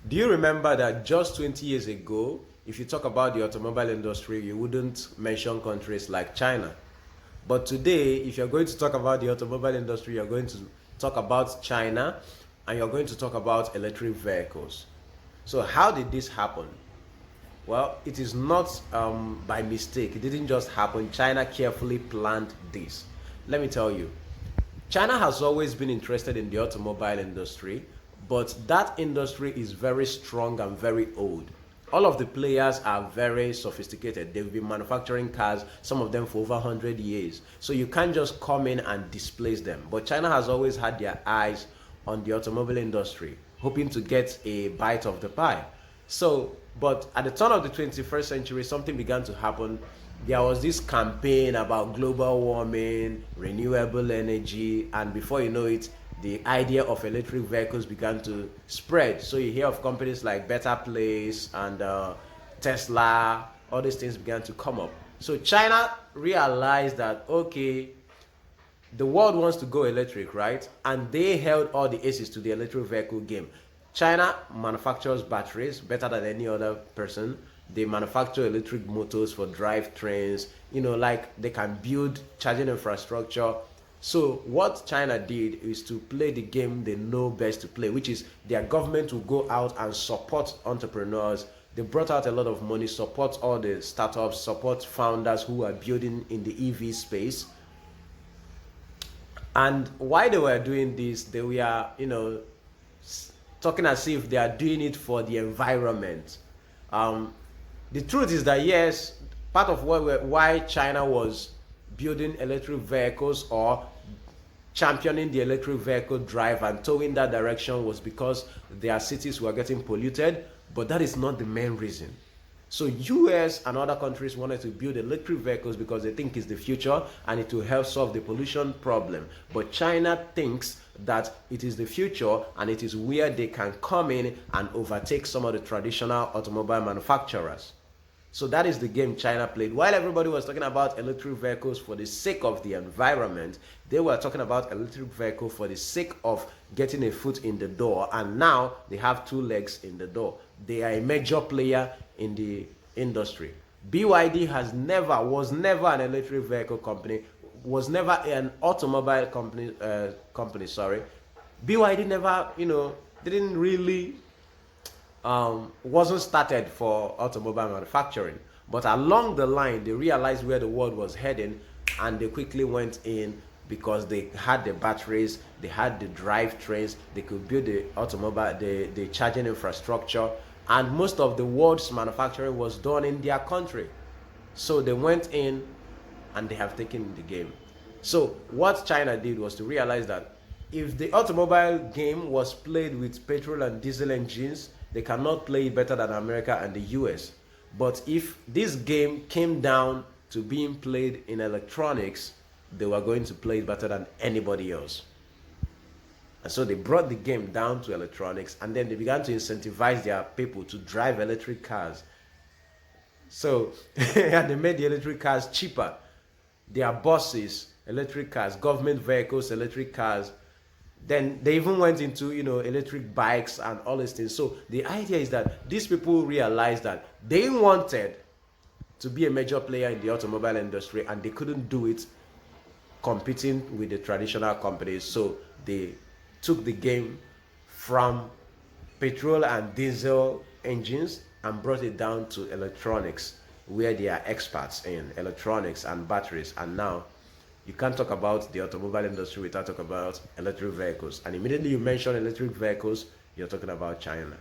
Do you remember that just 20 years ago, if you talk about the automobile industry, you wouldn't mention countries like China? But today, if you're going to talk about the automobile industry, you're going to talk about China and you're going to talk about electric vehicles. So, how did this happen? Well, it is not by mistake. It didn't just happen. China carefully planned this. Let me tell you, China has always been interested in the automobile industry, but that industry is very strong and very old. All of the players are very sophisticated. They've been manufacturing cars, some of them for over 100 years. So you can't just come in and displace them. But China has always had their eyes on the automobile industry, hoping to get a bite of the pie. So, but at the turn of the 21st century, something began to happen. There was this campaign about global warming, renewable energy, and before you know it, the idea of electric vehicles began to spread. So you hear of companies like Better Place and Tesla, all these things began to come up. So China realized that, okay, the world wants to go electric, right? And they held all the aces to the electric vehicle game. China manufactures batteries better than any other person. They manufacture electric motors for drivetrains. Like they can build charging infrastructure. So what China did is to play the game they know best to play, which is their government will go out and support entrepreneurs. They brought out a lot of money, support all the startups, support founders who are building in the EV space. And while they were doing this, they were, talking as if they are doing it for the environment. The truth is that yes, part of why China was building electric vehicles or championing the electric vehicle drive and towing that direction was because their cities were getting polluted, but that is not the main reason. So US and other countries wanted to build electric vehicles because they think it's the future and it will help solve the pollution problem. But China thinks that it is the future and it is where they can come in and overtake some of the traditional automobile manufacturers. So that is the game China played. While everybody was talking about electric vehicles for the sake of the environment, they were talking about electric vehicle for the sake of getting a foot in the door. And now they have two legs in the door. They are a major player in the industry. BYD was never an electric vehicle company, was never an automobile company. Sorry, BYD never, didn't really wasn't started for automobile manufacturing, but along the line they realized where the world was heading and they quickly went in because they had the batteries, they had the drivetrains, they could build the automobile, the charging infrastructure, and most of the world's manufacturing was done in their country. So they went in and they have taken the game. So what China did was to realize that if the automobile game was played with petrol and diesel engines, they cannot play it better than America and the US. But if this game came down to being played in electronics, they were going to play it better than anybody else. And so they brought the game down to electronics, and then they began to incentivize their people to drive electric cars. So and they made the electric cars cheaper. Their buses, electric cars, government vehicles, electric cars. Then they even went into electric bikes and all these things. So the idea is that these people realized that they wanted to be a major player in the automobile industry and they couldn't do it competing with the traditional companies. So they took the game from petrol and diesel engines and brought it down to electronics, where they are experts in electronics and batteries. And now you can't talk about the automobile industry without talking about electric vehicles. And immediately you mention electric vehicles, you're talking about China.